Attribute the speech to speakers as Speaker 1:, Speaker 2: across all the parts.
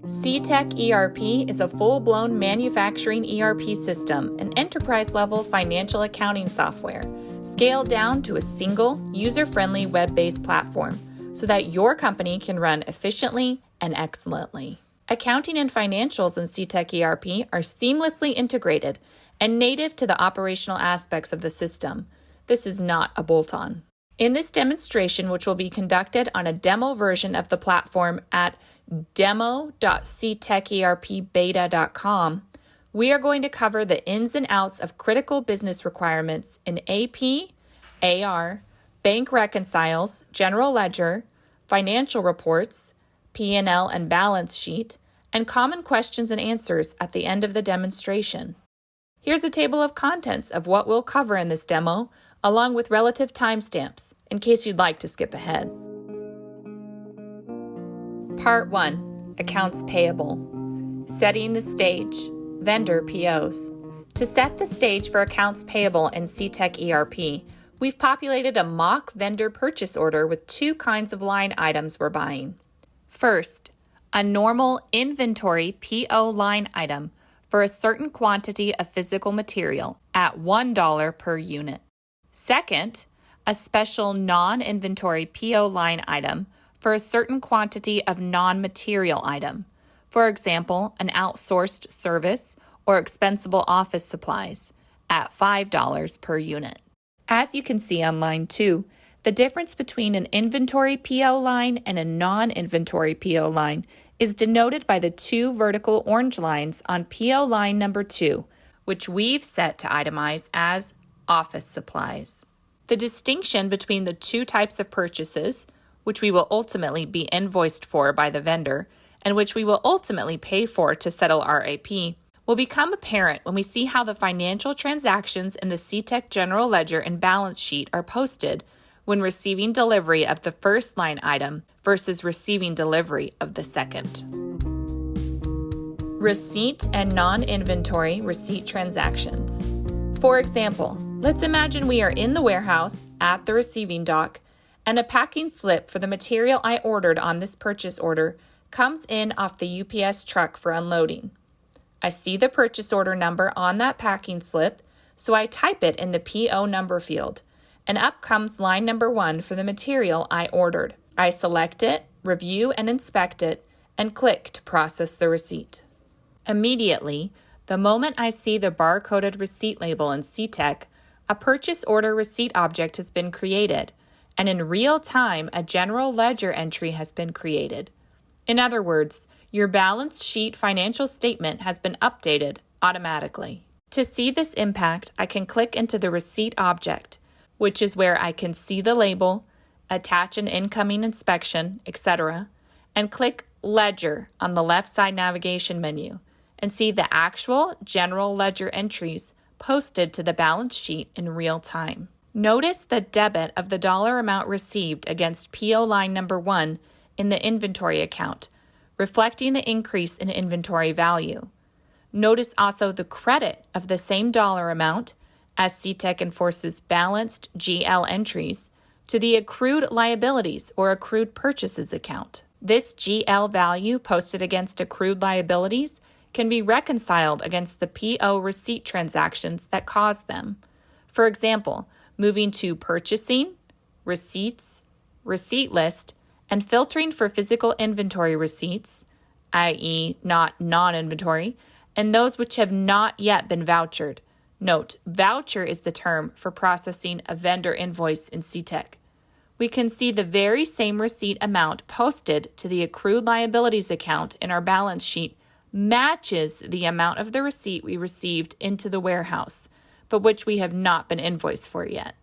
Speaker 1: Cetec ERP is a full-blown manufacturing ERP system and enterprise-level financial accounting software, scaled down to a single, user-friendly web-based platform so that your company can run efficiently and excellently. Accounting and financials in Cetec ERP are seamlessly integrated and native to the operational aspects of the system. This is not a bolt-on. In this demonstration, which will be conducted on a demo version of the platform at demo.cetecerpbeta.com, we are going to cover the ins and outs of critical business requirements in AP, AR, Bank Reconciles, General Ledger, financial reports, P&L and balance sheet, and common questions and answers at the end of the demonstration. Here's a table of contents of what we'll cover in this demo, along with relative timestamps, in case you'd like to skip ahead. Part 1. Accounts Payable. Setting the stage. Vendor POs. To set the stage for accounts payable in Cetec ERP, we've populated a mock vendor purchase order with two kinds of line items we're buying. First, a normal inventory PO line item for a certain quantity of physical material at $1 per unit. Second, a special non-inventory PO line item for a certain quantity of non-material item, for example, an outsourced service or expensible office supplies, at $5 per unit. As you can see on line 2, the difference between an inventory PO line and a non-inventory PO line is denoted by the two vertical orange lines on PO line number 2, which we've set to itemize as office supplies. The distinction between the two types of purchases, which we will ultimately be invoiced for by the vendor, and which we will ultimately pay for to settle our AP, will become apparent when we see how the financial transactions in the Cetec General Ledger and balance sheet are posted when receiving delivery of the first line item versus receiving delivery of the second. Receipt and non-inventory receipt transactions. For example, let's imagine we are in the warehouse at the receiving dock, and a packing slip for the material I ordered on this purchase order comes in off the UPS truck for unloading. I see the purchase order number on that packing slip, so I type it in the PO number field, and up comes line number 1 for the material I ordered. I select it, review and inspect it, and click to process the receipt. Immediately, the moment I see the barcoded receipt label in Cetec, a purchase order receipt object has been created, and in real time, a general ledger entry has been created. In other words, your balance sheet financial statement has been updated automatically. To see this impact, I can click into the receipt object, which is where I can see the label, attach an incoming inspection, etc., and click Ledger on the left side navigation menu and see the actual general ledger entries posted to the balance sheet in real time. Notice the debit of the dollar amount received against PO line number 1 in the inventory account, reflecting the increase in inventory value. Notice also the credit of the same dollar amount, as Cetec enforces balanced GL entries, to the accrued liabilities or accrued purchases account. This GL value posted against accrued liabilities can be reconciled against the PO receipt transactions that caused them. For example, moving to purchasing, receipts, receipt list, and filtering for physical inventory receipts, i.e. not non-inventory, and those which have not yet been vouchered. Note, voucher is the term for processing a vendor invoice in Cetec. We can see the very same receipt amount posted to the accrued liabilities account in our balance sheet matches the amount of the receipt we received into the warehouse, but which we have not been invoiced for yet.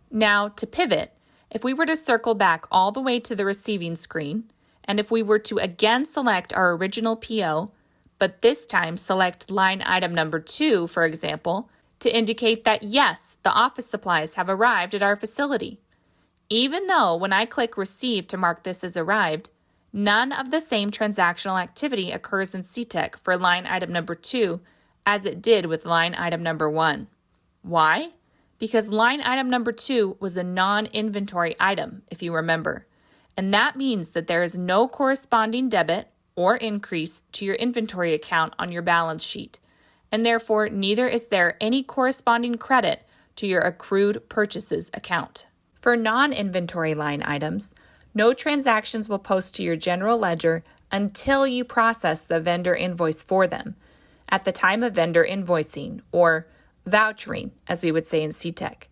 Speaker 1: Now, to pivot, if we were to circle back all the way to the receiving screen, and if we were to again select our original PO, but this time select line item number 2, for example, to indicate that yes, the office supplies have arrived at our facility. Even though when I click Receive to mark this as arrived, none of the same transactional activity occurs in Cetec for line item number 2 as it did with line item number 1. Why? Because line item number 2 was a non-inventory item, if you remember, and that means that there is no corresponding debit or increase to your inventory account on your balance sheet, and therefore neither is there any corresponding credit to your accrued purchases account. For non-inventory line items, no transactions will post to your general ledger until you process the vendor invoice for them at the time of vendor invoicing, or vouchering, as we would say in Cetec.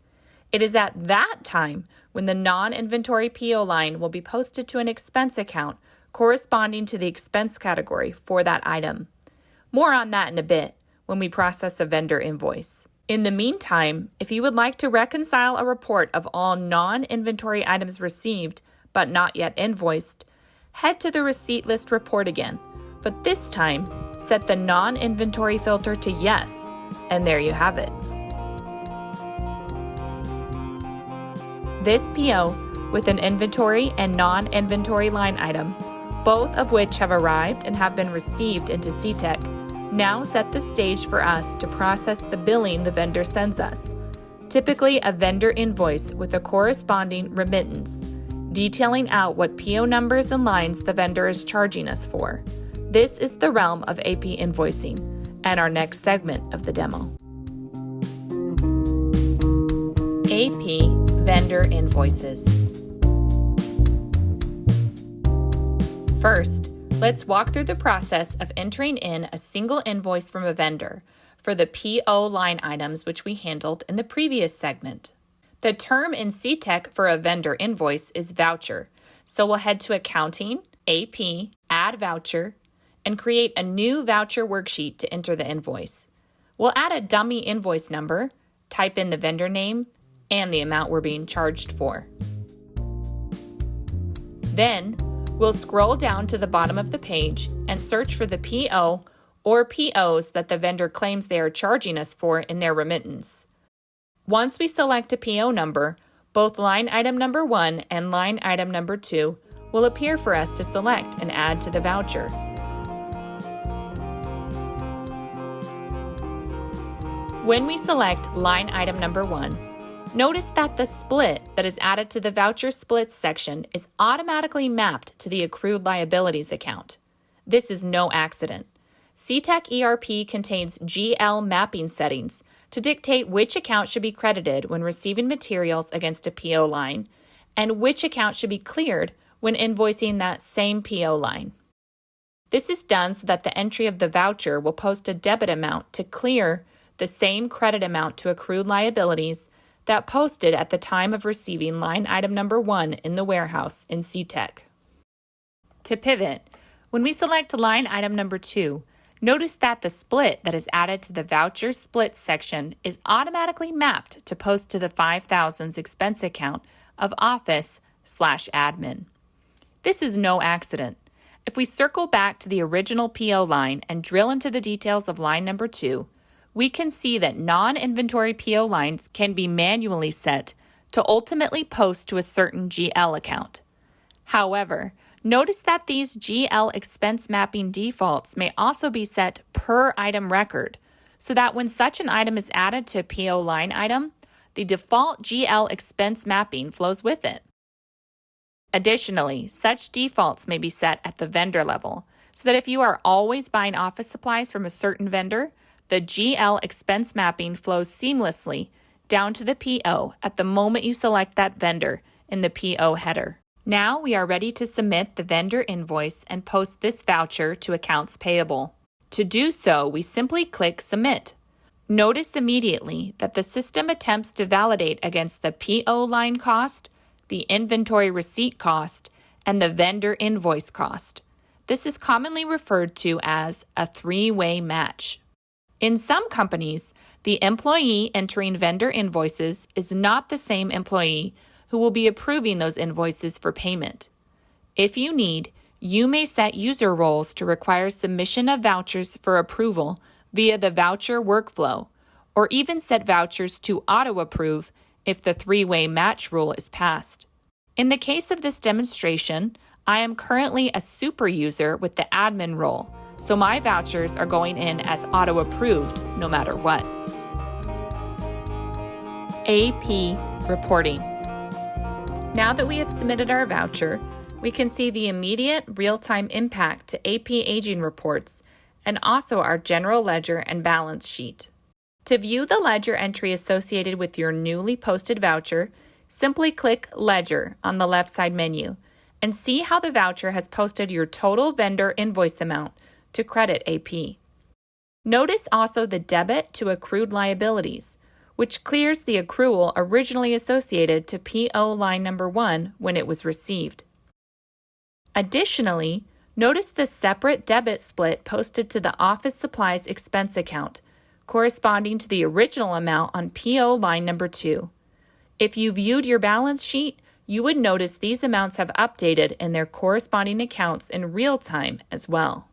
Speaker 1: It is at that time when the non-inventory PO line will be posted to an expense account corresponding to the expense category for that item. More on that in a bit when we process a vendor invoice. In the meantime, if you would like to reconcile a report of all non-inventory items received but not yet invoiced, head to the receipt list report again, but this time set the non-inventory filter to yes, and there you have it. This PO with an inventory and non-inventory line item, both of which have arrived and have been received into Cetec, now set the stage for us to process the billing the vendor sends us, typically a vendor invoice with a corresponding remittance, detailing out what PO numbers and lines the vendor is charging us for. This is the realm of AP invoicing and our next segment of the demo. AP Vendor Invoices. First, let's walk through the process of entering in a single invoice from a vendor for the PO line items which we handled in the previous segment. The term in Cetec for a vendor invoice is voucher, so we'll head to Accounting, AP, Add Voucher, and create a new voucher worksheet to enter the invoice. We'll add a dummy invoice number, type in the vendor name, and the amount we're being charged for. Then, we'll scroll down to the bottom of the page and search for the PO or POs that the vendor claims they are charging us for in their remittance. Once we select a PO number, both line item number 1 and line item number 2 will appear for us to select and add to the voucher. When we select line item number 1, notice that the split that is added to the voucher splits section is automatically mapped to the accrued liabilities account. This is no accident. Cetec ERP contains GL mapping settings to dictate which account should be credited when receiving materials against a PO line and which account should be cleared when invoicing that same PO line. This is done so that the entry of the voucher will post a debit amount to clear the same credit amount to accrued liabilities that posted at the time of receiving line item number 1 in the warehouse in Cetec. To pivot, when we select line item number 2, notice that the split that is added to the voucher split section is automatically mapped to post to the 5,000s expense account of office/admin. This is no accident. If we circle back to the original PO line and drill into the details of line number 2, we can see that non-inventory PO lines can be manually set to ultimately post to a certain GL account. However, notice that these GL expense mapping defaults may also be set per item record, so that when such an item is added to a PO line item, the default GL expense mapping flows with it. Additionally, such defaults may be set at the vendor level, so that if you are always buying office supplies from a certain vendor, the GL expense mapping flows seamlessly down to the PO at the moment you select that vendor in the PO header. Now we are ready to submit the vendor invoice and post this voucher to Accounts Payable. To do so, we simply click Submit. Notice immediately that the system attempts to validate against the PO line cost, the inventory receipt cost, and the vendor invoice cost. This is commonly referred to as a three-way match. In some companies, the employee entering vendor invoices is not the same employee who will be approving those invoices for payment. If you need, you may set user roles to require submission of vouchers for approval via the voucher workflow, or even set vouchers to auto-approve if the three-way match rule is passed. In the case of this demonstration, I am currently a super user with the admin role, so my vouchers are going in as auto-approved no matter what. AP Reporting. Now that we have submitted our voucher, we can see the immediate real-time impact to AP aging reports and also our general ledger and balance sheet. To view the ledger entry associated with your newly posted voucher, simply click Ledger on the left side menu and see how the voucher has posted your total vendor invoice amount to credit AP. Notice also the debit to accrued liabilities, which clears the accrual originally associated to PO line number 1 when it was received. Additionally, notice the separate debit split posted to the office supplies expense account, corresponding to the original amount on PO line number 2. If you viewed your balance sheet, you would notice these amounts have updated in their corresponding accounts in real time as well.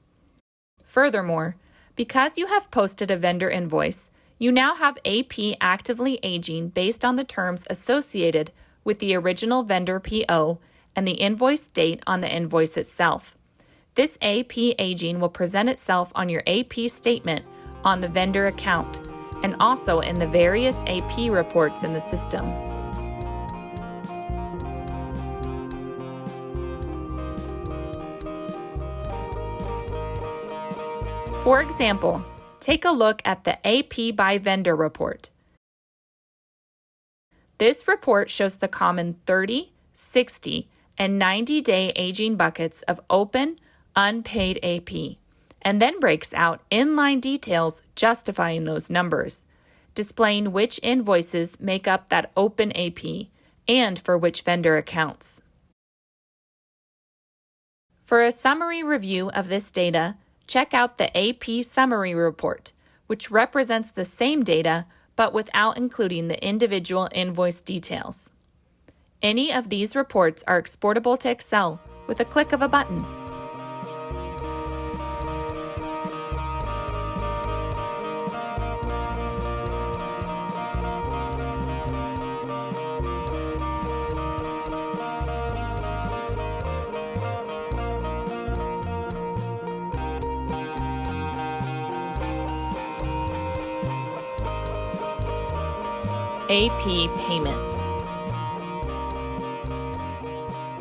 Speaker 1: Furthermore, because you have posted a vendor invoice, you now have AP actively aging based on the terms associated with the original vendor PO and the invoice date on the invoice itself. This AP aging will present itself on your AP statement on the vendor account and also in the various AP reports in the system. For example, take a look at the AP by vendor report. This report shows the common 30, 60, and 90-day aging buckets of open, unpaid AP, and then breaks out inline details justifying those numbers, displaying which invoices make up that open AP and for which vendor accounts. For a summary review of this data, check out the AP Summary Report, which represents the same data but without including the individual invoice details. Any of these reports are exportable to Excel with a click of a button. AP Payments.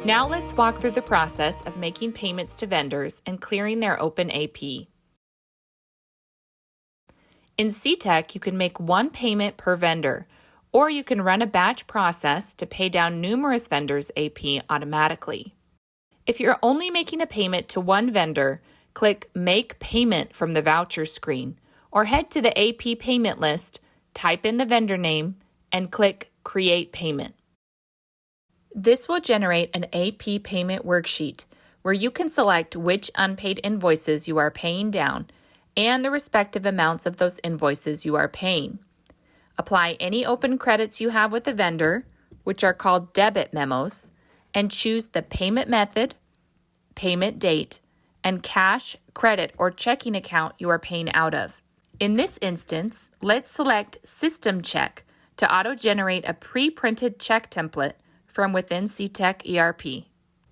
Speaker 1: Now let's walk through the process of making payments to vendors and clearing their open AP. In Cetec, you can make one payment per vendor, or you can run a batch process to pay down numerous vendors' AP automatically. If you're only making a payment to one vendor, click Make Payment from the voucher screen, or head to the AP payment list, type in the vendor name, and click Create Payment. This will generate an AP payment worksheet where you can select which unpaid invoices you are paying down and the respective amounts of those invoices you are paying. Apply any open credits you have with the vendor, which are called debit memos, and choose the payment method, payment date, and cash, credit, or checking account you are paying out of. In this instance, let's select System Check to auto-generate a pre-printed check template from within Cetec ERP.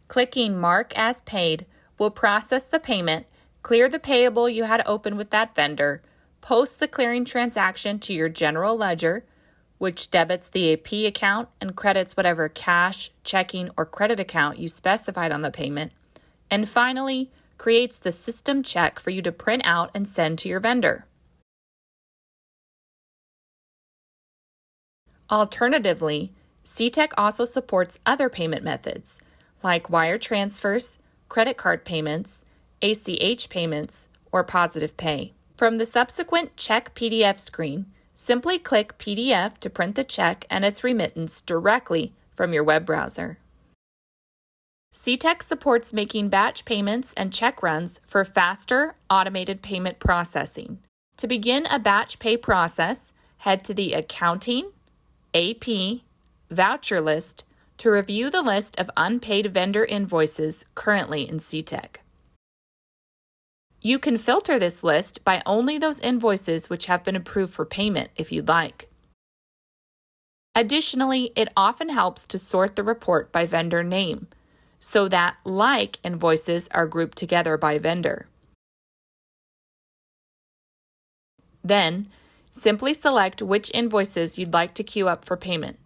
Speaker 1: Clicking Mark as Paid will process the payment, clear the payable you had open with that vendor, post the clearing transaction to your general ledger, which debits the AP account and credits whatever cash, checking, or credit account you specified on the payment, and finally creates the system check for you to print out and send to your vendor. Alternatively, Cetec also supports other payment methods like wire transfers, credit card payments, ACH payments, or positive pay. From the subsequent Check PDF screen, simply click PDF to print the check and its remittance directly from your web browser. Cetec supports making batch payments and check runs for faster, automated payment processing. To begin a batch pay process, head to the Accounting, AP, Voucher list to review the list of unpaid vendor invoices currently in Cetec. You can filter this list by only those invoices which have been approved for payment if you'd like. Additionally, it often helps to sort the report by vendor name so that like invoices are grouped together by vendor. Then, simply select which invoices you'd like to queue up for payment,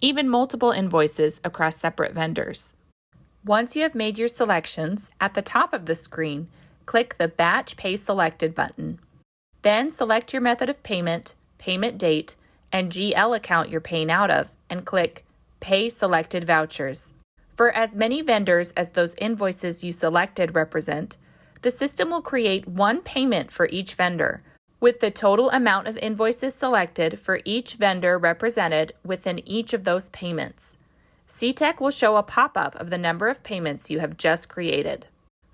Speaker 1: even multiple invoices across separate vendors. Once you have made your selections, at the top of the screen, click the Batch Pay Selected button. Then select your method of payment, payment date, and GL account you're paying out of, and click Pay Selected Vouchers. For as many vendors as those invoices you selected represent, the system will create one payment for each vendor, with the total amount of invoices selected for each vendor represented within each of those payments. Cetec will show a pop-up of the number of payments you have just created.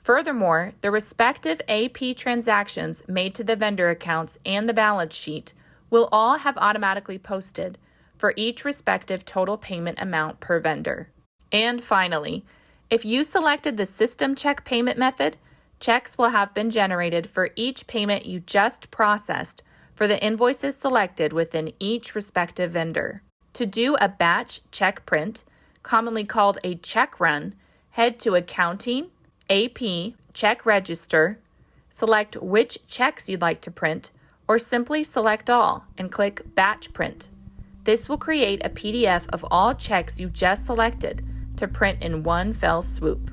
Speaker 1: Furthermore, the respective AP transactions made to the vendor accounts and the balance sheet will all have automatically posted for each respective total payment amount per vendor. And finally, if you selected the System Check Payment method, checks will have been generated for each payment you just processed for the invoices selected within each respective vendor. To do a batch check print, commonly called a check run, head to Accounting, AP, Check Register, select which checks you'd like to print, or simply select all and click Batch Print. This will create a PDF of all checks you just selected to print in one fell swoop.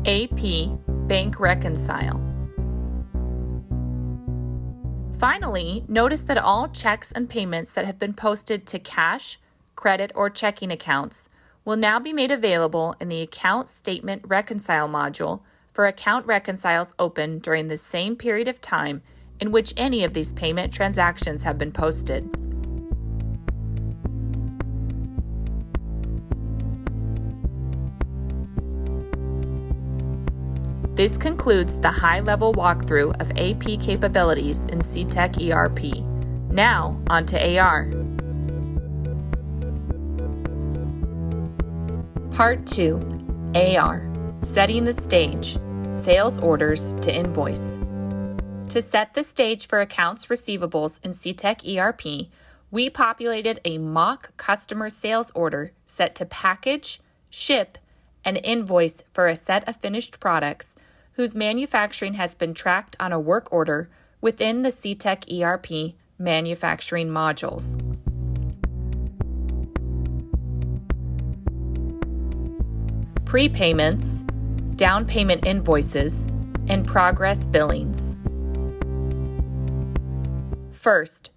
Speaker 1: AP Bank Reconcile. Finally, notice that all checks and payments that have been posted to cash, credit, or checking accounts will now be made available in the Account Statement Reconcile module for account reconciles open during the same period of time in which any of these payment transactions have been posted. This concludes the high-level walkthrough of AP capabilities in Cetec ERP. Now, on to AR. Part 2, AR, Setting the Stage, Sales Orders to Invoice. To set the stage for accounts receivables in Cetec ERP, we populated a mock customer sales order set to package, ship, and invoice for a set of finished products whose manufacturing has been tracked on a work order within the Cetec ERP manufacturing modules. Prepayments, Downpayment invoices, and progress billings. First,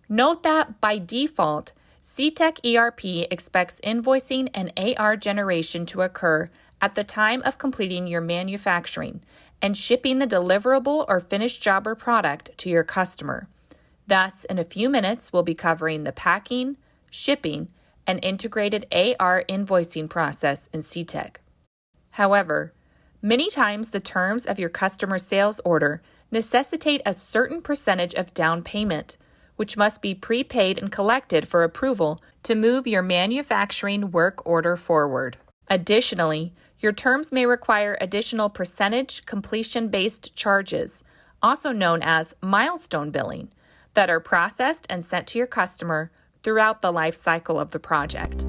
Speaker 1: note that by default, Cetec ERP expects invoicing and AR generation to occur at the time of completing your manufacturing and shipping the deliverable or finished job or product to your customer. Thus, in a few minutes, we'll be covering the packing, shipping, and integrated AR invoicing process in Cetec. However, many times the terms of your customer sales order necessitate a certain percentage of down payment, which must be prepaid and collected for approval to move your manufacturing work order forward. Additionally, your terms may require additional percentage completion-based charges, also known as milestone billing, that are processed and sent to your customer throughout the life cycle of the project.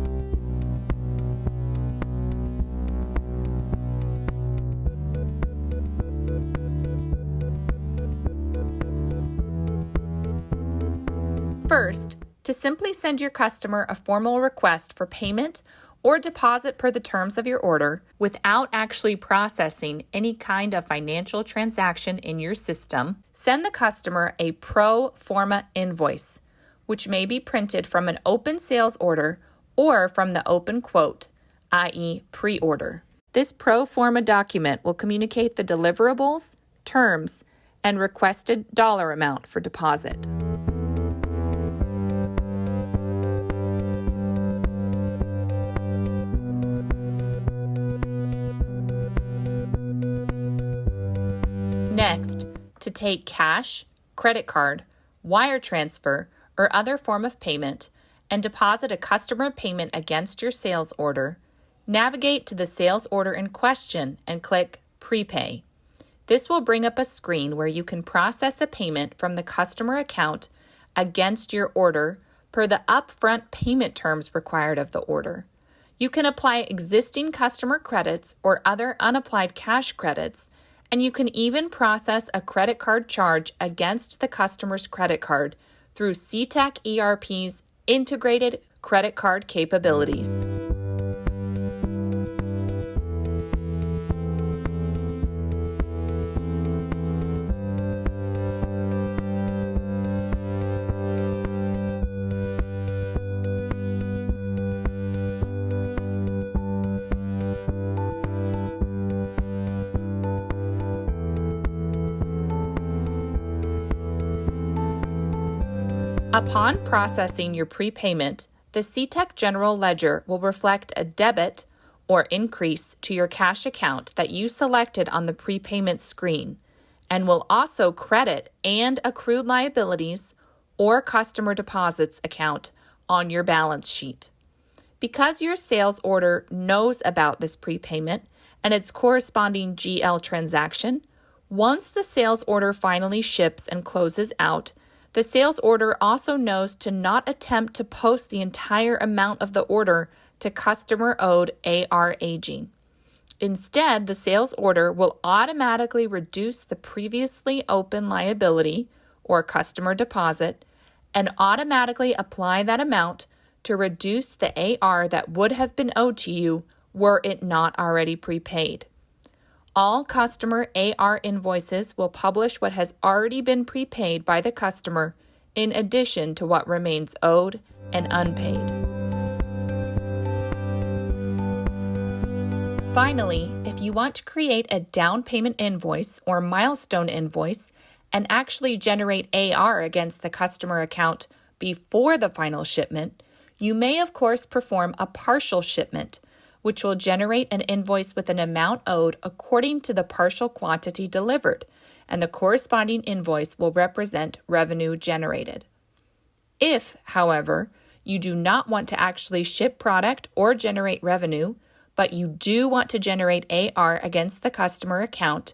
Speaker 1: First, to simply send your customer a formal request for payment or deposit per the terms of your order without actually processing any kind of financial transaction in your system, send the customer a pro forma invoice, which may be printed from an open sales order or from the open quote, i.e. pre-order. This pro forma document will communicate the deliverables, terms, and requested dollar amount for deposit. Next, to take cash, credit card, wire transfer, or other form of payment and deposit a customer payment against your sales order, navigate to the sales order in question and click Prepay. This will bring up a screen where you can process a payment from the customer account against your order per the upfront payment terms required of the order. You can apply existing customer credits or other unapplied cash credits, and you can even process a credit card charge against the customer's credit card through Cetec ERP's integrated credit card capabilities. Upon processing your prepayment, the Cetec General Ledger will reflect a debit or increase to your cash account that you selected on the prepayment screen, and will also credit and accrued liabilities or customer deposits account on your balance sheet. Because your sales order knows about this prepayment and its corresponding GL transaction, once the sales order finally ships and closes out, the sales order also knows to not attempt to post the entire amount of the order to customer-owed AR aging. Instead, the sales order will automatically reduce the previously open liability or customer deposit and automatically apply that amount to reduce the AR that would have been owed to you were it not already prepaid. All customer AR invoices will publish what has already been prepaid by the customer in addition to what remains owed and unpaid. Finally, if you want to create a down payment invoice or milestone invoice and actually generate AR against the customer account before the final shipment, you may of course perform a partial shipment, which will generate an invoice with an amount owed according to the partial quantity delivered, and the corresponding invoice will represent revenue generated. If, however, you do not want to actually ship product or generate revenue, but you do want to generate AR against the customer account,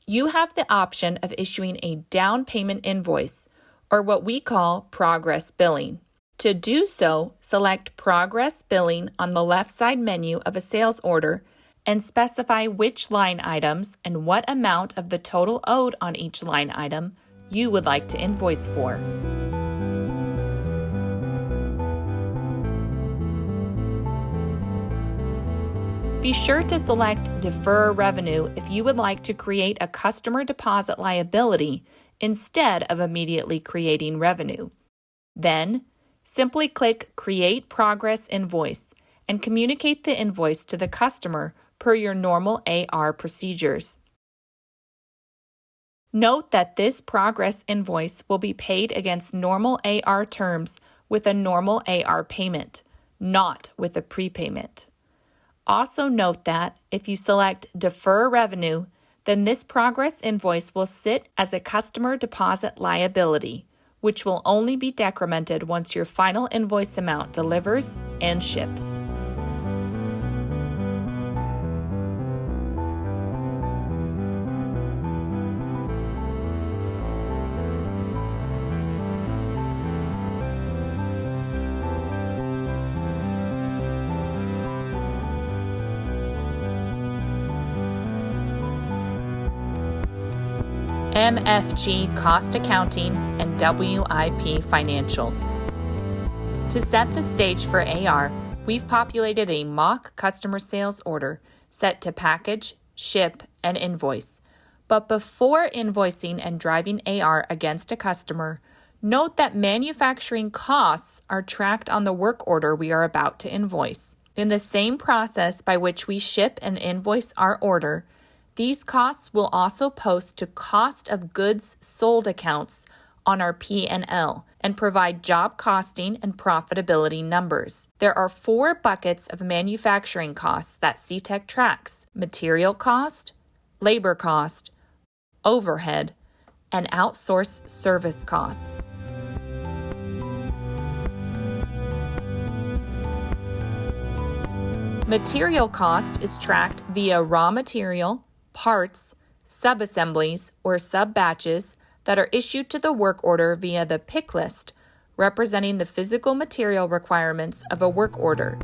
Speaker 1: you have the option of issuing a down payment invoice, or what we call progress billing. To do so, select Progress Billing on the left side menu of a sales order and specify which line items and what amount of the total owed on each line item you would like to invoice for. Be sure to select Defer Revenue if you would like to create a customer deposit liability instead of immediately creating revenue. Then, simply click Create Progress Invoice and communicate the invoice to the customer per your normal AR procedures. Note that this progress invoice will be paid against normal AR terms with a normal AR payment, not with a prepayment. Also note that if you select Defer Revenue, then this progress invoice will sit as a customer deposit liability, which will only be decremented once your final invoice amount delivers and ships. MFG Cost Accounting and WIP Financials. To set the stage for AR, we've populated a mock customer sales order set to package, ship, and invoice. But before invoicing and driving AR against a customer, note that manufacturing costs are tracked on the work order we are about to invoice. In the same process by which we ship and invoice our order, these costs will also post to cost of goods sold accounts on our P&L and provide job costing and profitability numbers. There are 4 buckets of manufacturing costs that Cetec tracks: material cost, labor cost, overhead, and outsourced service costs. Material cost is tracked via raw material, parts, sub-assemblies, or sub-batches that are issued to the work order via the pick list, representing the physical material requirements of a work order.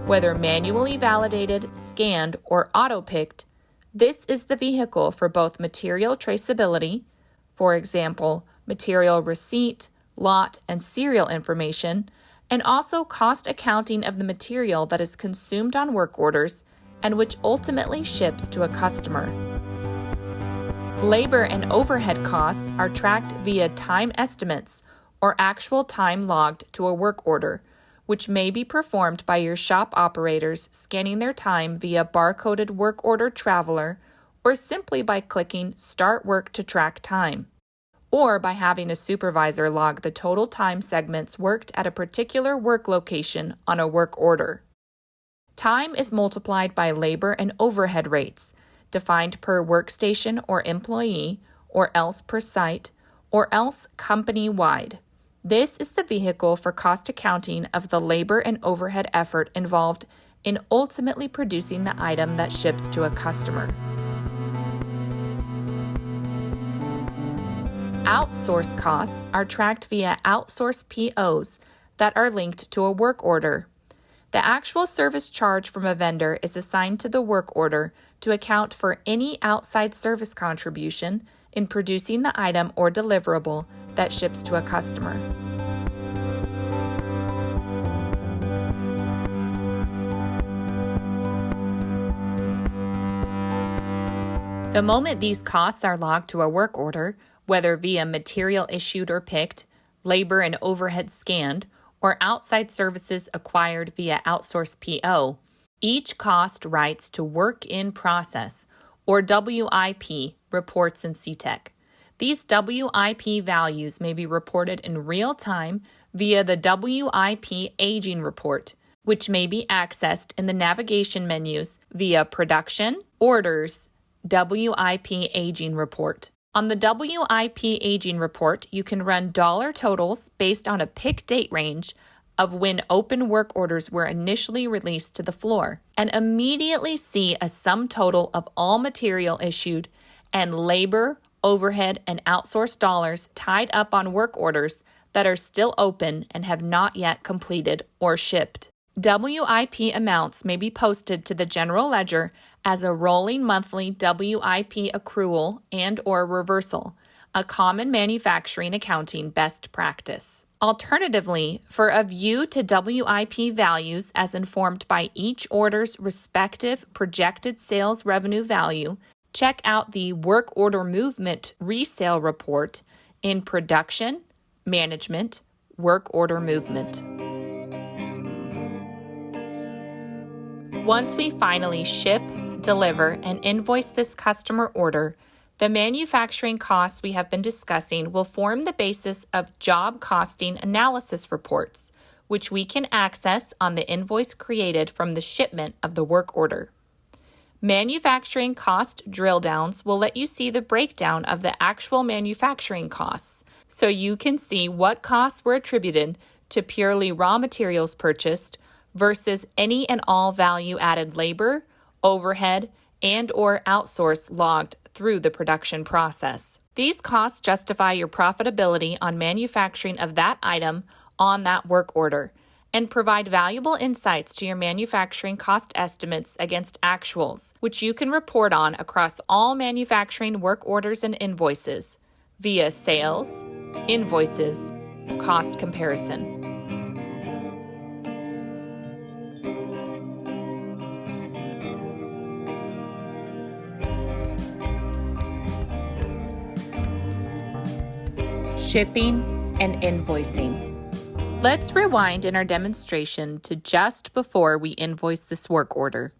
Speaker 1: Whether manually validated, scanned, or auto-picked, this is the vehicle for both material traceability, for example, material receipt, lot, and serial information, and also cost accounting of the material that is consumed on work orders and which ultimately ships to a customer. Labor and overhead costs are tracked via time estimates or actual time logged to a work order, which may be performed by your shop operators scanning their time via barcoded work order traveler or simply by clicking Start Work to track time, or by having a supervisor log the total time segments worked at a particular work location on a work order. Time is multiplied by labor and overhead rates, defined per workstation or employee, or else per site, or else company-wide. This is the vehicle for cost accounting of the labor and overhead effort involved in ultimately producing the item that ships to a customer. Outsource costs are tracked via outsource POs that are linked to a work order. The actual service charge from a vendor is assigned to the work order to account for any outside service contribution in producing the item or deliverable that ships to a customer. The moment these costs are logged to a work order, whether via material issued or picked, labor and overhead scanned, or outside services acquired via outsource PO, each cost writes to Work in Process, or WIP, reports in Cetec. These WIP values may be reported in real time via the WIP Aging Report, which may be accessed in the navigation menus via Production, Orders, WIP Aging Report. On the WIP Aging Report, you can run dollar totals based on a pick date range of when open work orders were initially released to the floor, and immediately see a sum total of all material issued and labor, overhead, and outsourced dollars tied up on work orders that are still open and have not yet completed or shipped. WIP amounts may be posted to the general ledger as a rolling monthly WIP accrual and/or reversal, a common manufacturing accounting best practice. Alternatively, for a view to WIP values as informed by each order's respective projected sales revenue value, check out the Work Order Movement Resale Report in Production, Management, Work Order Movement. Once we finally ship, deliver, and invoice this customer order, the manufacturing costs we have been discussing will form the basis of job costing analysis reports, which we can access on the invoice created from the shipment of the work order. Manufacturing cost drill downs will let you see the breakdown of the actual manufacturing costs, so you can see what costs were attributed to purely raw materials purchased versus any and all value-added labor, overhead, and/or outsource logged through the production process. These costs justify your profitability on manufacturing of that item on that work order and provide valuable insights to your manufacturing cost estimates against actuals, which you can report on across all manufacturing work orders and invoices via sales, invoices, cost comparison. Shipping and invoicing. Let's rewind in our demonstration to just before we invoice this work order.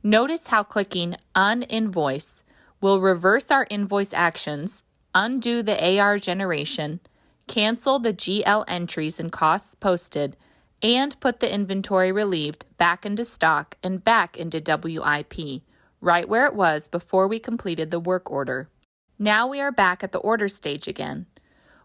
Speaker 1: Notice how clicking Uninvoice will reverse our invoice actions, undo the AR generation, cancel the GL entries and costs posted, and put the inventory relieved back into stock and back into WIP, right where it was before we completed the work order. Now we are back at the order stage again.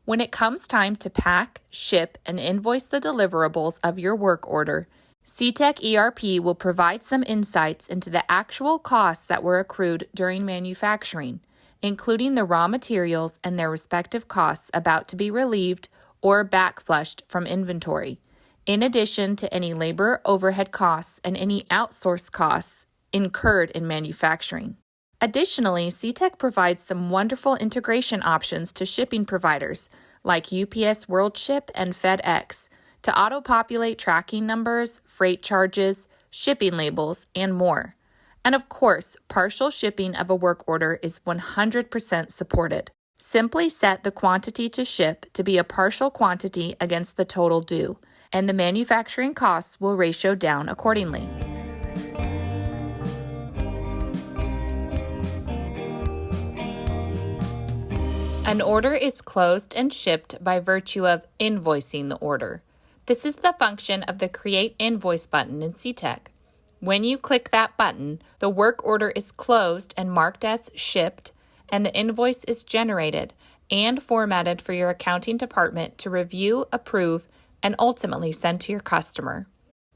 Speaker 1: When it comes time to pack, ship, and invoice the deliverables of your work order, Cetec ERP will provide some insights into the actual costs that were accrued during manufacturing including the raw materials and their respective costs about to be relieved or backflushed from inventory, in addition to any labor, overhead costs, and any outsourced costs incurred in manufacturing. Additionally, Cetec provides some wonderful integration options to shipping providers like UPS WorldShip and FedEx to auto-populate tracking numbers, freight charges, shipping labels, and more. And of course, partial shipping of a work order is 100% supported. Simply set the quantity to ship to be a partial quantity against the total due, and the manufacturing costs will ratio down accordingly. An order is closed and shipped by virtue of invoicing the order. This is the function of the Create Invoice button in Cetec. When you click that button, the work order is closed and marked as shipped, and the invoice is generated and formatted for your accounting department to review, approve, and ultimately send to your customer.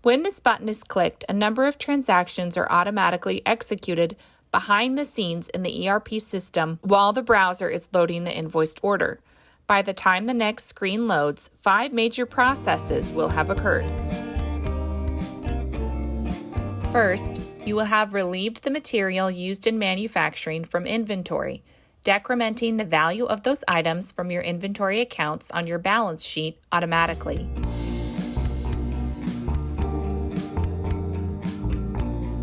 Speaker 1: When this button is clicked, a number of transactions are automatically executed behind the scenes in the ERP system while the browser is loading the invoiced order. By the time the next screen loads, 5 major processes will have occurred. First, you will have relieved the material used in manufacturing from inventory, decrementing the value of those items from your inventory accounts on your balance sheet automatically.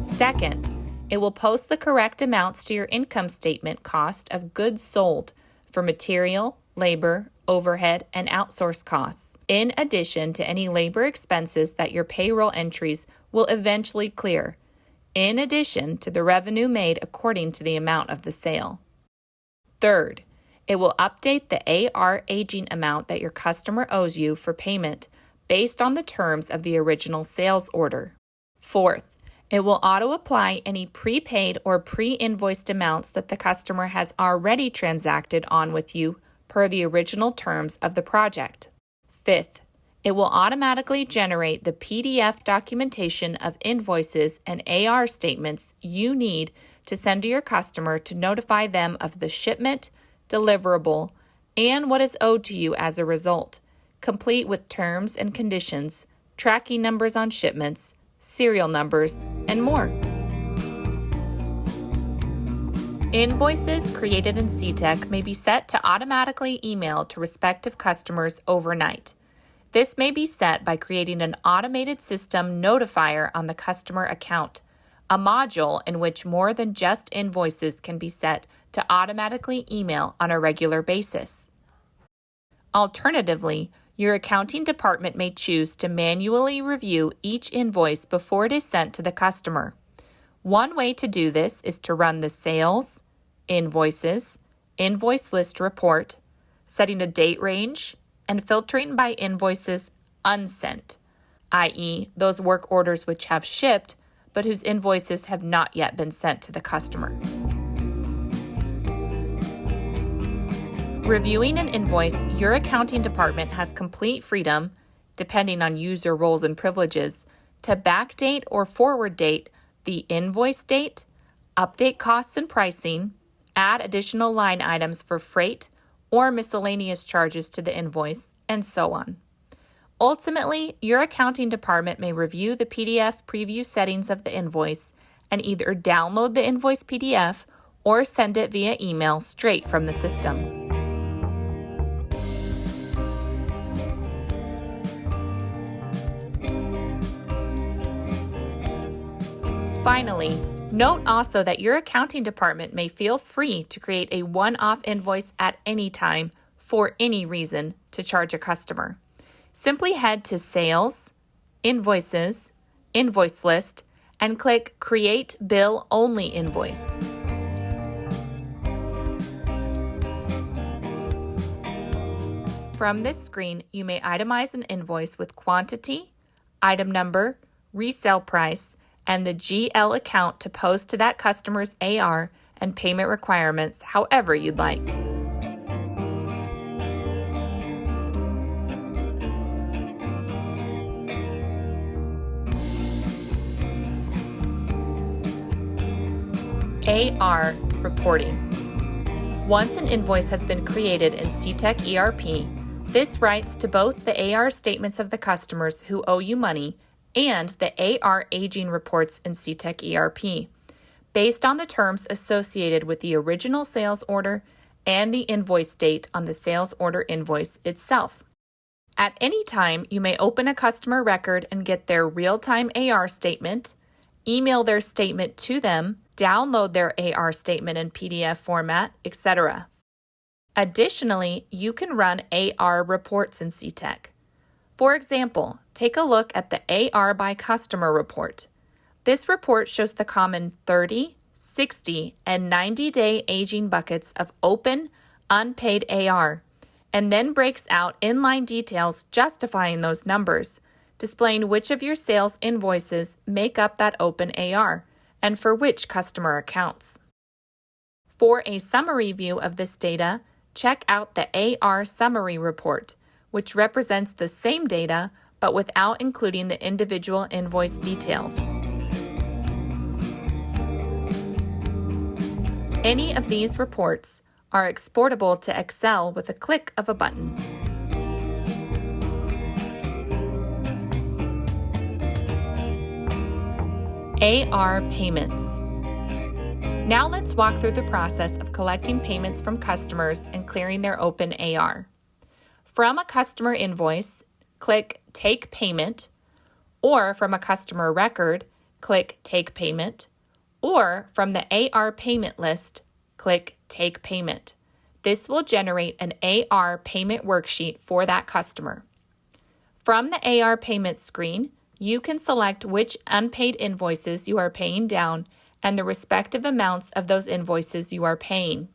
Speaker 1: Second, it will post the correct amounts to your income statement cost of goods sold for material, labor, overhead, and outsource costs, in addition to any labor expenses that your payroll entries will eventually clear, in addition to the revenue made according to the amount of the sale. Third, it will update the AR aging amount that your customer owes you for payment based on the terms of the original sales order. Fourth, it will auto-apply any prepaid or pre-invoiced amounts that the customer has already transacted on with you per the original terms of the project. Fifth, it will automatically generate the PDF documentation of invoices and AR statements you need to send to your customer to notify them of the shipment, deliverable, and what is owed to you as a result, complete with terms and conditions, tracking numbers on shipments, serial numbers, and more. Invoices created in Cetec may be set to automatically email to respective customers overnight. This may be set by creating an automated system notifier on the customer account, a module in which more than just invoices can be set to automatically email on a regular basis. Alternatively, your accounting department may choose to manually review each invoice before it is sent to the customer. One way to do this is to run the Sales, Invoices, Invoice List report, setting a date range, and filtering by invoices unsent, i.e., those work orders which have shipped but whose invoices have not yet been sent to the customer. Reviewing an invoice, your accounting department has complete freedom, depending on user roles and privileges, to backdate or forward date the invoice date, update costs and pricing, add additional line items for freight or miscellaneous charges to the invoice, and so on. Ultimately, your accounting department may review the PDF preview settings of the invoice and either download the invoice PDF or send it via email straight from the system. Finally, note also that your accounting department may feel free to create a one-off invoice at any time for any reason to charge a customer. Simply head to Sales, Invoices, Invoice List, and click Create Bill Only Invoice. From this screen, you may itemize an invoice with quantity, item number, resale price, and the GL account to post to that customer's AR and payment requirements however you'd like. AR reporting. Once an invoice has been created in Cetec ERP, this writes to both the AR statements of the customers who owe you money and the AR aging reports in Cetec ERP, based on the terms associated with the original sales order and the invoice date on the sales order invoice itself. At any time, you may open a customer record and get their real-time AR statement, email their statement to them, download their AR statement in PDF format, etc. Additionally, you can run AR reports in Cetec. For example, take a look at the AR by customer report. This report shows the common 30, 60, and 90-day aging buckets of open, unpaid AR, and then breaks out inline details justifying those numbers, displaying which of your sales invoices make up that open AR and for which customer accounts. For a summary view of this data, check out the AR Summary Report, which represents the same data but without including the individual invoice details. Any of these reports are exportable to Excel with a click of a button. AR Payments. Now let's walk through the process of collecting payments from customers and clearing their open AR. From a customer invoice, click Take Payment, or from a customer record, click Take Payment, or from the AR payment list, click Take Payment. This will generate an AR payment worksheet for that customer. From the AR payment screen, you can select which unpaid invoices you are paying down and the respective amounts of those invoices you are paying.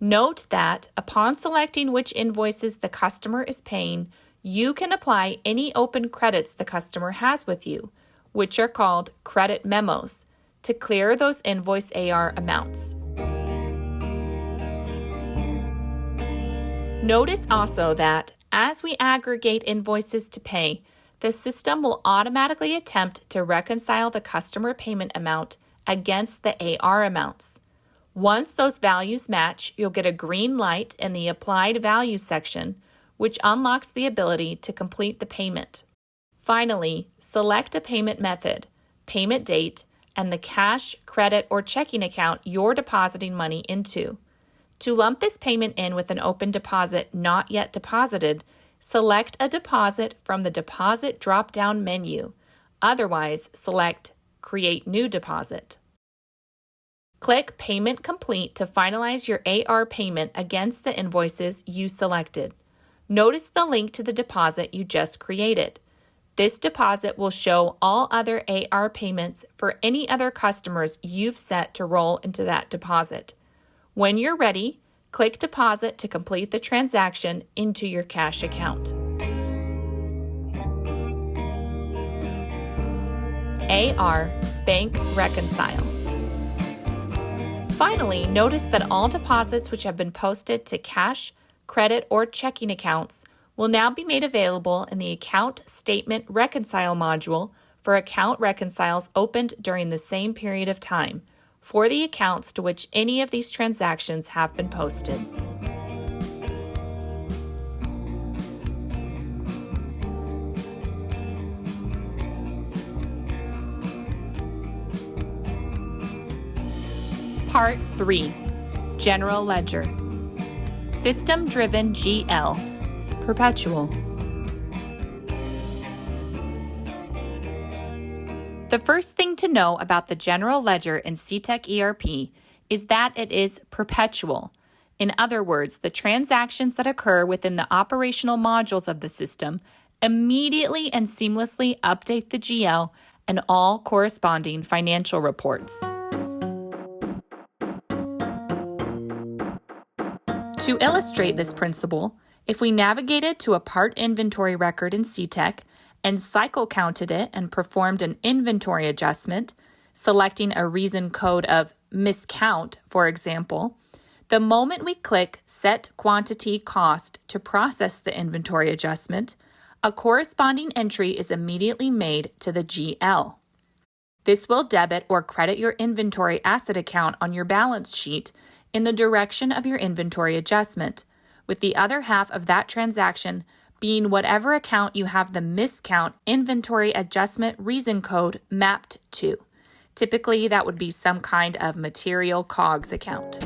Speaker 1: Note that upon selecting which invoices the customer is paying, you can apply any open credits the customer has with you, which are called credit memos, to clear those invoice AR amounts. Notice also that as we aggregate invoices to pay, the system will automatically attempt to reconcile the customer payment amount against the AR amounts. Once those values match, you'll get a green light in the Applied Value section, which unlocks the ability to complete the payment. Finally, select a payment method, payment date, and the cash, credit, or checking account you're depositing money into. To lump this payment in with an open deposit not yet deposited, select a deposit from the Deposit drop-down menu. Otherwise, select Create New Deposit. Click Payment Complete to finalize your AR payment against the invoices you selected. Notice the link to the deposit you just created. This deposit will show all other AR payments for any other customers you've set to roll into that deposit. When you're ready, click Deposit to complete the transaction into your cash account. AR Bank Reconcile. Finally, notice that all deposits which have been posted to cash, credit, or checking accounts will now be made available in the Account Statement Reconcile module for account reconciles opened during the same period of time for the accounts to which any of these transactions have been posted. Part 3. General Ledger. System-Driven GL. Perpetual. The first thing to know about the General Ledger in Cetec ERP is that it is perpetual. In other words, the transactions that occur within the operational modules of the system immediately and seamlessly update the GL and all corresponding financial reports. To illustrate this principle, if we navigated to a part inventory record in Cetec and cycle counted it and performed an inventory adjustment, selecting a reason code of miscount, for example, the moment we click Set Quantity Cost to process the inventory adjustment, a corresponding entry is immediately made to the GL. This will debit or credit your inventory asset account on your balance sheet in the direction of your inventory adjustment, with the other half of that transaction being whatever account you have the miscount inventory adjustment reason code mapped to. Typically, that would be some kind of material COGS account.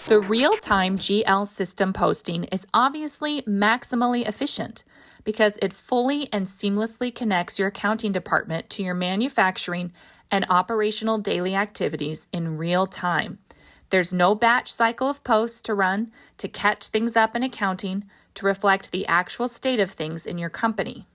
Speaker 1: The real-time GL system posting is obviously maximally efficient because it fully and seamlessly connects your accounting department to your manufacturing and operational daily activities in real time. There's no batch cycle of posts to run to catch things up in accounting to reflect the actual state of things in your company.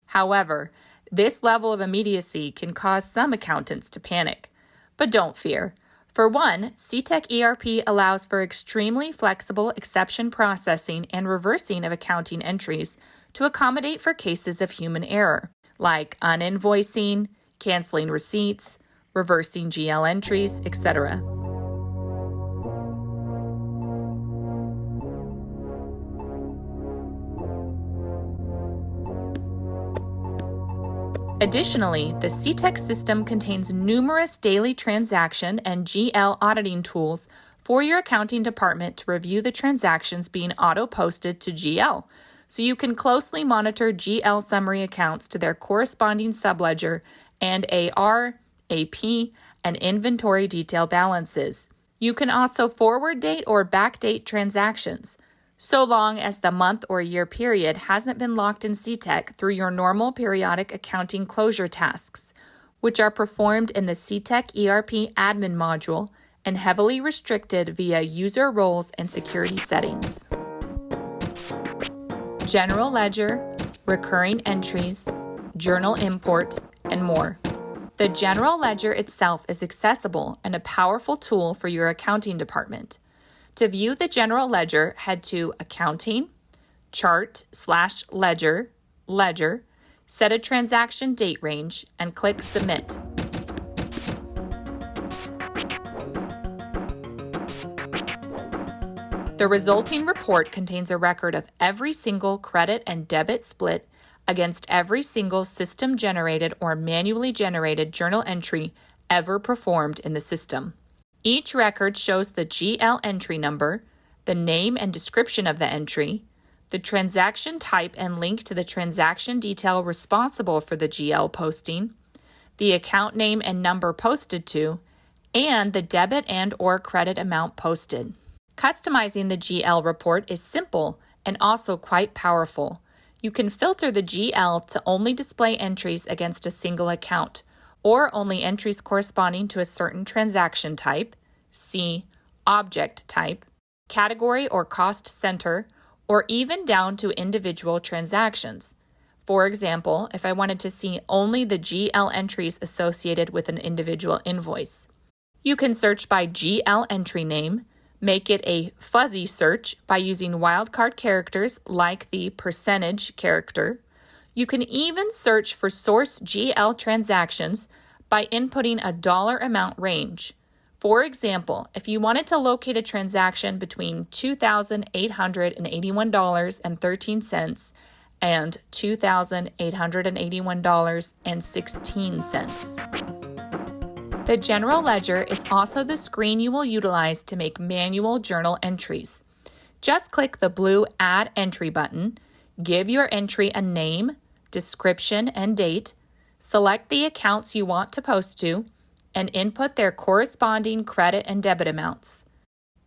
Speaker 1: However, this level of immediacy can cause some accountants to panic. But don't fear. For one, Cetec ERP allows for extremely flexible exception processing and reversing of accounting entries to accommodate for cases of human error, like uninvoicing, canceling receipts, reversing GL entries, etc. Additionally, the Cetec system contains numerous daily transaction and GL auditing tools for your accounting department to review the transactions being auto-posted to GL, so you can closely monitor GL summary accounts to their corresponding subledger and AR, AP, and inventory detail balances. You can also forward date or backdate transactions, so long as the month or year period hasn't been locked in Cetec through your normal periodic accounting closure tasks, which are performed in the Cetec ERP admin module and heavily restricted via user roles and security settings. General ledger, recurring entries, journal import, and more. The general ledger itself is accessible and a powerful tool for your accounting department. To view the general ledger, head to Accounting, Chart/Ledger, Ledger, set a transaction date range, and click Submit. The resulting report contains a record of every single credit and debit split against every single system-generated or manually generated journal entry ever performed in the system. Each record shows the GL entry number, the name and description of the entry, the transaction type and link to the transaction detail responsible for the GL posting, the account name and number posted to, and the debit and/or credit amount posted. Customizing the GL report is simple and also quite powerful. You can filter the GL to only display entries against a single account, or only entries corresponding to a certain transaction type, see object type, category or cost center, or even down to individual transactions. For example, if I wanted to see only the GL entries associated with an individual invoice. You can search by GL entry name, make it a fuzzy search by using wildcard characters like the percentage character. You can even search for source GL transactions by inputting a dollar amount range. For example, if you wanted to locate a transaction between $2,881.13 and $2,881.16. The general ledger is also the screen you will utilize to make manual journal entries. Just click the blue Add Entry button, give your entry a name, description, and date, select the accounts you want to post to, and input their corresponding credit and debit amounts.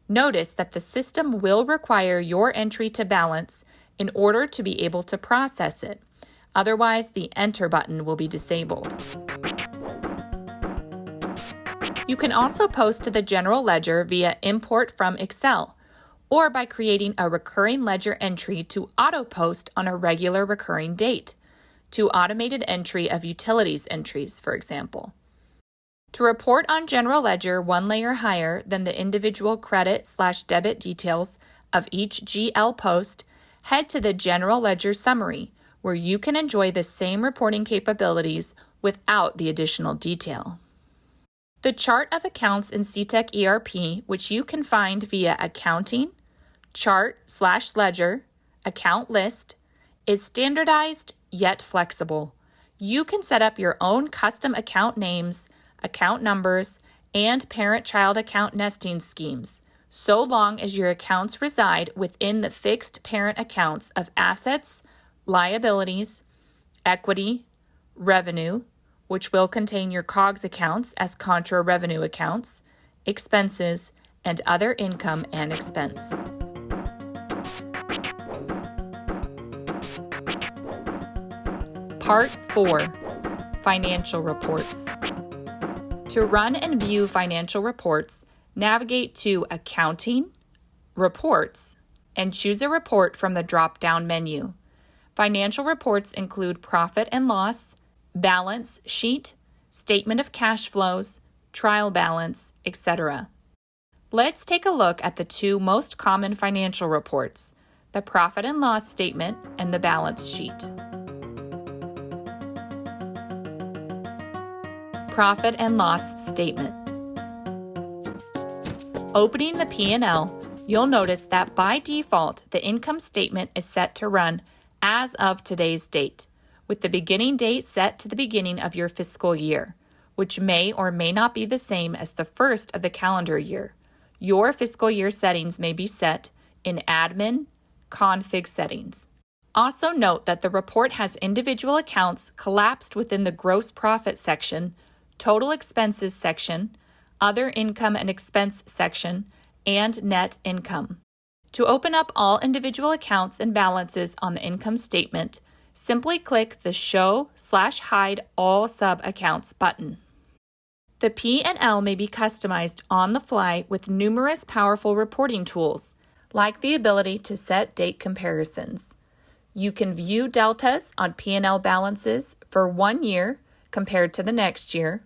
Speaker 1: Notice that the system will require your entry to balance in order to be able to process it. Otherwise, the Enter button will be disabled. You can also post to the general ledger via import from Excel, or by creating a recurring ledger entry to auto-post on a regular recurring date, to automated entry of utilities entries, for example. To report on general ledger one layer higher than the individual credit/debit details of each GL post, head to the general ledger summary, where you can enjoy the same reporting capabilities without the additional detail. The chart of accounts in Cetec ERP, which you can find via Accounting, Chart/Ledger, Account List, is standardized yet flexible. You can set up your own custom account names, account numbers, and parent-child account nesting schemes, so long as your accounts reside within the fixed parent accounts of assets, liabilities, equity, revenue, which will contain your COGS accounts as contra revenue accounts, expenses, and other income and expense. Part 4. Financial Reports. To run and view financial reports, navigate to Accounting, Reports, and choose a report from the drop-down menu. Financial reports include profit and loss, balance sheet, statement of cash flows, trial balance, etc. Let's take a look at the two most common financial reports, the profit and loss statement and the balance sheet. Profit and loss statement. Opening the P&L, you'll notice that by default, the income statement is set to run as of today's date, with the beginning date set to the beginning of your fiscal year, which may or may not be the same as the first of the calendar year. Your fiscal year settings may be set in Admin, Config settings. Also note that the report has individual accounts collapsed within the gross profit section, total expenses section, other income and expense section, and net income. To open up all individual accounts and balances on the income statement, simply click the Show/Hide All Sub-Accounts button. The P&L may be customized on the fly with numerous powerful reporting tools, like the ability to set date comparisons. You can view deltas on P&L balances for 1 year compared to the next year,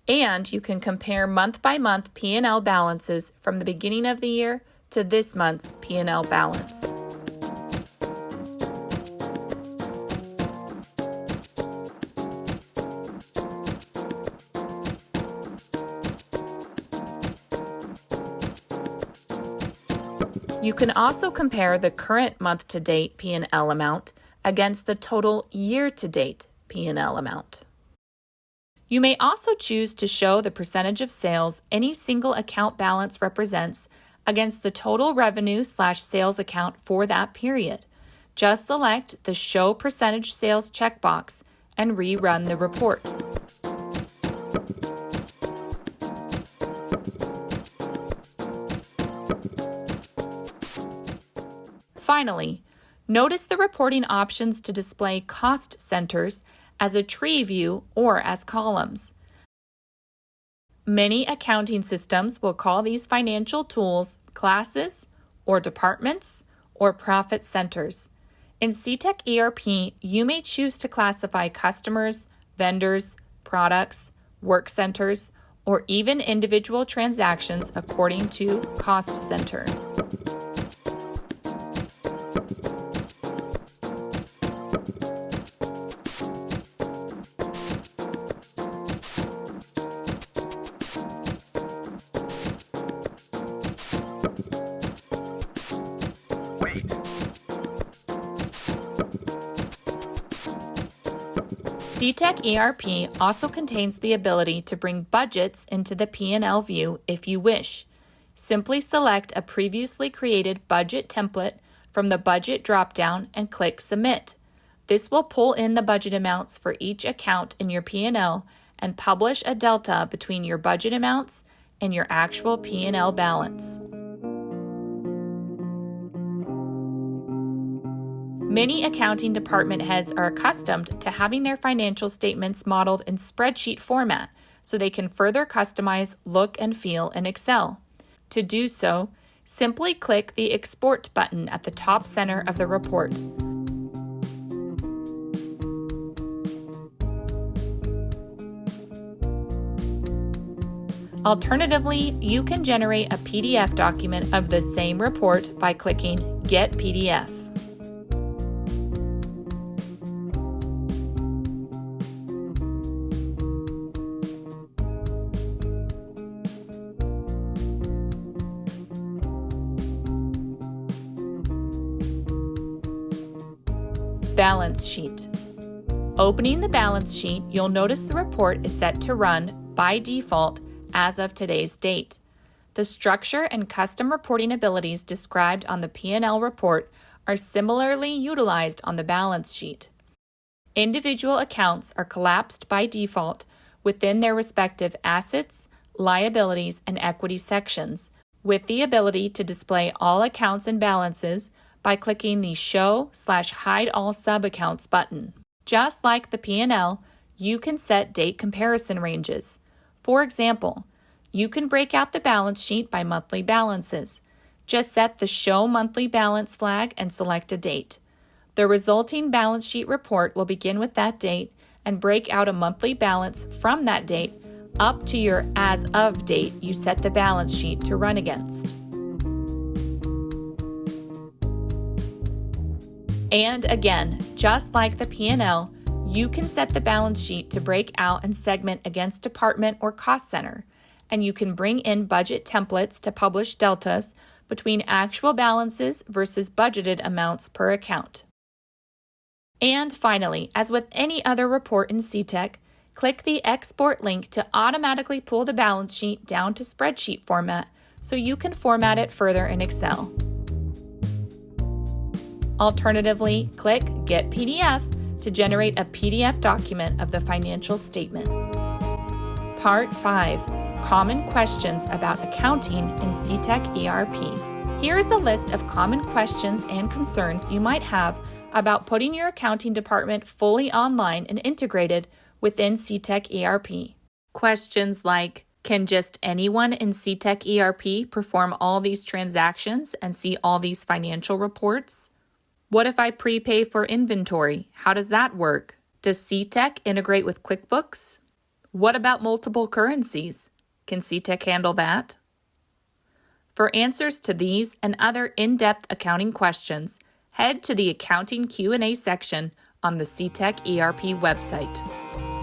Speaker 1: and you can compare month-by-month P&L balances from the beginning of the year to this month's P&L balance. You can also compare the current month-to-date P&L amount against the total year-to-date P&L amount. You may also choose to show the percentage of sales any single account balance represents against the total revenue/sales account for that period. Just select the Show Percentage Sales checkbox and rerun the report. Finally, notice the reporting options to display cost centers as a tree view or as columns. Many accounting systems will call these financial tools classes or departments or profit centers. In Cetec ERP, you may choose to classify customers, vendors, products, work centers, or even individual transactions according to cost center. Cetec ERP also contains the ability to bring budgets into the P&L view if you wish. Simply select a previously created budget template from the Budget dropdown and click Submit. This will pull in the budget amounts for each account in your P&L and publish a delta between your budget amounts and your actual P&L balance. Many accounting department heads are accustomed to having their financial statements modeled in spreadsheet format so they can further customize look and feel in Excel. To do so, simply click the Export button at the top center of the report. Alternatively, you can generate a PDF document of the same report by clicking Get PDF. Balance sheet. Opening the balance sheet, you'll notice the report is set to run by default as of today's date. The structure and custom reporting abilities described on the P&L report are similarly utilized on the balance sheet. Individual accounts are collapsed by default within their respective assets, liabilities, and equity sections, with the ability to display all accounts and balances by clicking the Show/Hide All Sub-Accounts button. Just like the P&L, you can set date comparison ranges. For example, you can break out the balance sheet by monthly balances. Just set the Show Monthly Balance flag and select a date. The resulting balance sheet report will begin with that date and break out a monthly balance from that date up to your as of date you set the balance sheet to run against. And again, just like the P&L, you can set the balance sheet to break out and segment against department or cost center, and you can bring in budget templates to publish deltas between actual balances versus budgeted amounts per account. And finally, as with any other report in Cetec, click the Export link to automatically pull the balance sheet down to spreadsheet format so you can format it further in Excel. Alternatively, click Get PDF to generate a PDF document of the financial statement. Part 5. Common questions about accounting in Cetec ERP. Here is a list of common questions and concerns you might have about putting your accounting department fully online and integrated within Cetec ERP. Questions like, can just anyone in Cetec ERP perform all these transactions and see all these financial reports? What if I prepay for inventory? How does that work? Does Cetec integrate with QuickBooks? What about multiple currencies? Can Cetec handle that? For answers to these and other in-depth accounting questions, head to the Accounting Q&A section on the Cetec ERP website.